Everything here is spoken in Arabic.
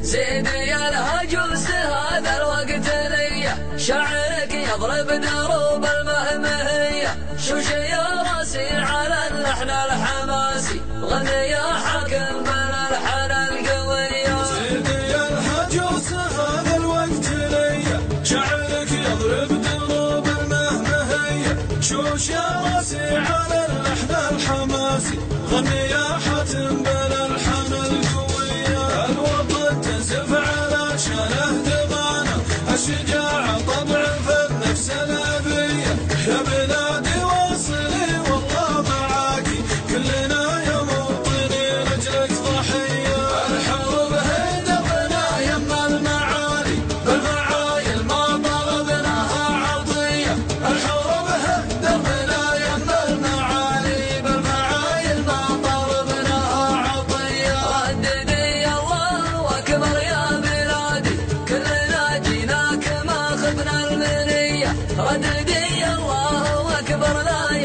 زيدي الهجوس هذا الوقت لي، شعرك يضرب دروب المهمهية، شوش يا راسي على اللحن الحماسي، غني يا حاكم بالالحان القوية. زيدي الهجوس هذا الوقت لي، شعرك يضرب دروب المهمهية، شوش يا راسي على اللحن الحماسي، غني يا حاتم بالالحان القوية. الوطن تنزف على شانه دمانه، الشجاعة طبع في النفس الأبية، يا بلادي واصلي والله معاكي، كلنا يا موطني لأجلك ضحية. الحروب هدفنا يما المعالي، بالفعايل ما طلبناها عطية. الحروب هدفنا يما المعالي، بالفعايل ما طلبناها عطية. رددي الله أكبر يا بلادي، كلنا جيناك ما خذنا المنية. رددي الله أكبر لا